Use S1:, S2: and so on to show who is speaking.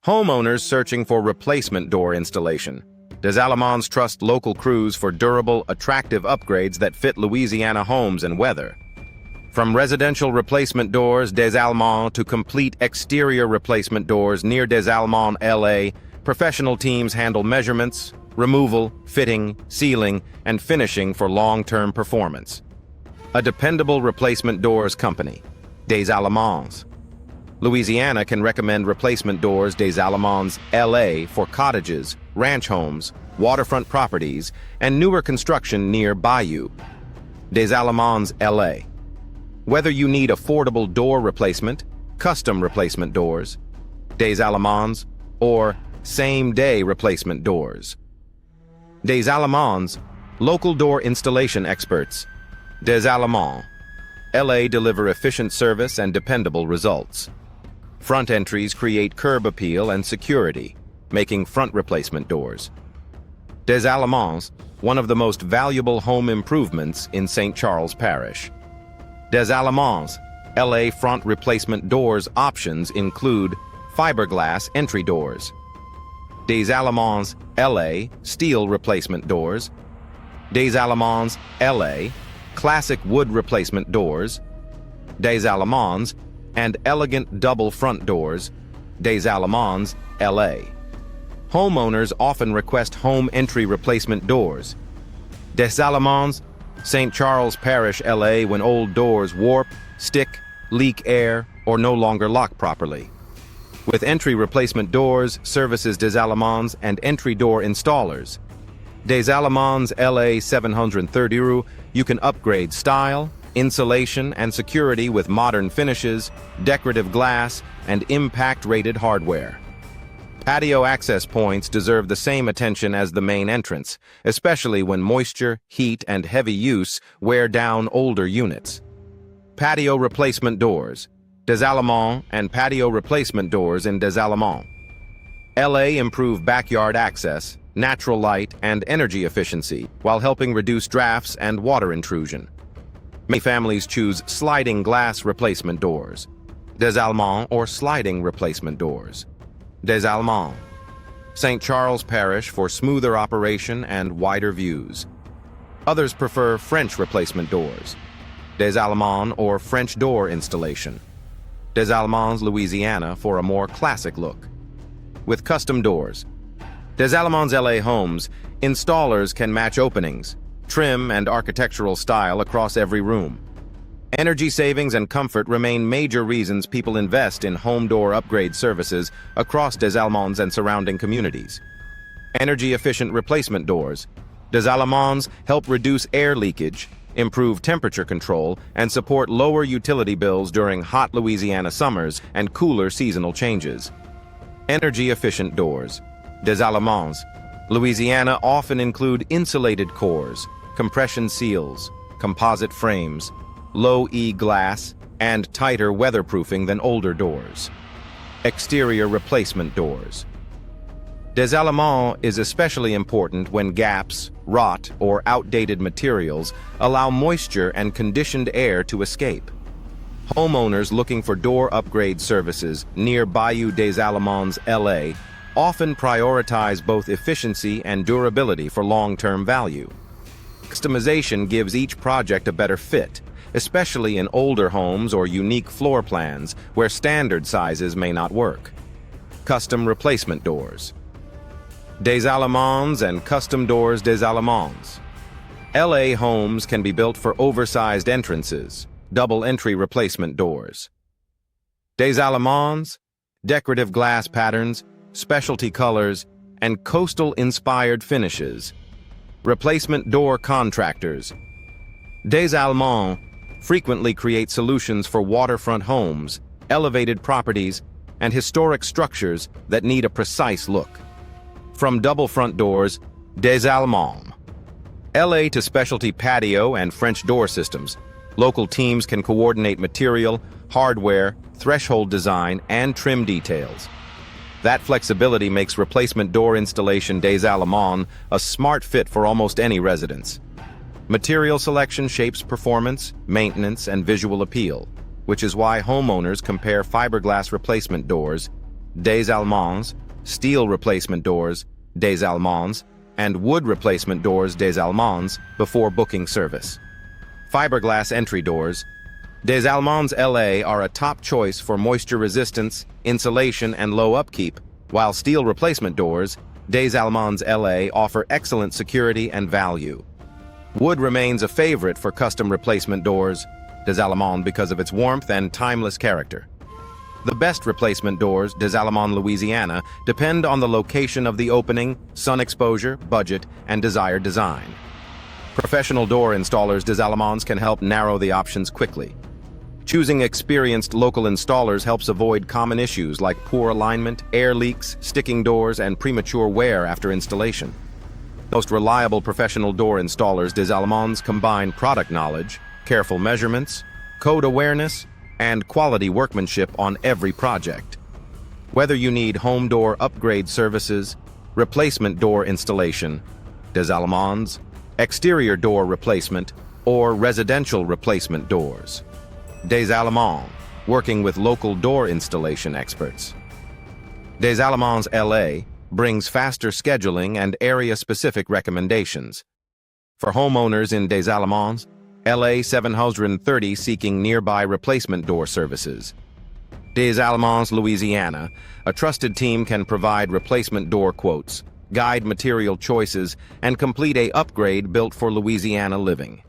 S1: Homeowners searching for replacement door installation. Des Allemands trust local crews for durable, attractive upgrades that fit Louisiana homes and weather. From residential replacement doors, Des Allemands, to complete exterior replacement doors near Des Allemands, LA, professional teams handle measurements, removal, fitting, sealing, and finishing for long-term performance. A dependable replacement doors company, Des Allemands. Louisiana can recommend replacement doors Des Allemands, LA for cottages, ranch homes, waterfront properties, and newer construction near Bayou. Des Allemands, LA. Whether you need affordable door replacement, custom replacement doors, Des Allemands, or same-day replacement doors. Des Allemands, local door installation experts. Des Allemands, LA deliver efficient service and dependable results. Front entries create curb appeal and security, making front replacement doors. Des Allemands, one of the most valuable home improvements in St. Charles Parish. Des Allemands, LA front replacement doors options include fiberglass entry doors. Des Allemands, LA steel replacement doors. Des Allemands, LA classic wood replacement doors. Des Allemands and elegant double front doors. Des Allemands, LA. Homeowners often request home entry replacement doors. Des Allemands, St. Charles Parish, LA, when old doors warp, stick, leak air, or no longer lock properly. With entry replacement doors, services Des Allemands and entry door installers. Des Allemands, LA 730, you can upgrade style, insulation, and security with modern finishes, decorative glass, and impact-rated hardware. Patio access points deserve the same attention as the main entrance, especially when moisture, heat, and heavy use wear down older units. Patio replacement doors. Des Allemands and patio replacement doors in Des Allemands. LA improve backyard access, natural light, and energy efficiency while helping reduce drafts and water intrusion. Many families choose sliding glass replacement doors. Des Allemands or sliding replacement doors. Des Allemands. St. Charles Parish for smoother operation and wider views. Others prefer French replacement doors. Des Allemands or French door installation. Des Allemands, Louisiana for a more classic look. With custom doors. Des Allemands LA homes, installers can match openings, trim, and architectural style across every room. Energy savings and comfort remain major reasons people invest in home door upgrade services across Des Allemands and surrounding communities. Energy-efficient replacement doors. Des Allemands help reduce air leakage, improve temperature control, and support lower utility bills during hot Louisiana summers and cooler seasonal changes. Energy-efficient doors. Des Allemands, Louisiana often include insulated cores, compression seals, composite frames, low-E glass, and tighter weatherproofing than older doors. Exterior replacement doors. Des Allemands is especially important when gaps, rot, or outdated materials allow moisture and conditioned air to escape. Homeowners looking for door upgrade services near Bayou Des Allemands, LA, often prioritize both efficiency and durability for long-term value. Customization gives each project a better fit, especially in older homes or unique floor plans where standard sizes may not work. Custom replacement doors. Des Allemands and custom doors Des Allemands. LA homes can be built for oversized entrances, double entry replacement doors. Des Allemands, decorative glass patterns, specialty colors, and coastal-inspired finishes. Replacement door contractors. Des Allemands frequently create solutions for waterfront homes, elevated properties, and historic structures that need a precise look. From double front doors, Des Allemands. LA to specialty patio and French door systems, local teams can coordinate material, hardware, threshold design, and trim details. That flexibility makes replacement door installation Des Allemands a smart fit for almost any residence. Material selection shapes performance, maintenance, and visual appeal, which is why homeowners compare fiberglass replacement doors Des Allemands, steel replacement doors, Des Allemands, and wood replacement doors, Des Allemands, before booking service. Fiberglass entry doors, Des Allemands LA are a top choice for moisture resistance, insulation, and low upkeep, while steel replacement doors, Des Allemands LA offer excellent security and value. Wood remains a favorite for custom replacement doors, Des Allemands because of its warmth and timeless character. The best replacement doors, Des Allemands, Louisiana, depend on the location of the opening, sun exposure, budget, and desired design. Professional door installers Des Allemands can help narrow the options quickly. Choosing experienced local installers helps avoid common issues like poor alignment, air leaks, sticking doors, and premature wear after installation. Most reliable professional door installers Des Allemands combine product knowledge, careful measurements, code awareness, and quality workmanship on every project. Whether you need home door upgrade services, replacement door installation, Des Allemands, exterior door replacement, or residential replacement doors, Des Allemands, working with local door installation experts. Des Allemands LA brings faster scheduling and area-specific recommendations. For homeowners in Des Allemands, LA 730 seeking nearby replacement door services. Des Allemands, Louisiana, a trusted team can provide replacement door quotes, guide material choices, and complete an upgrade built for Louisiana living.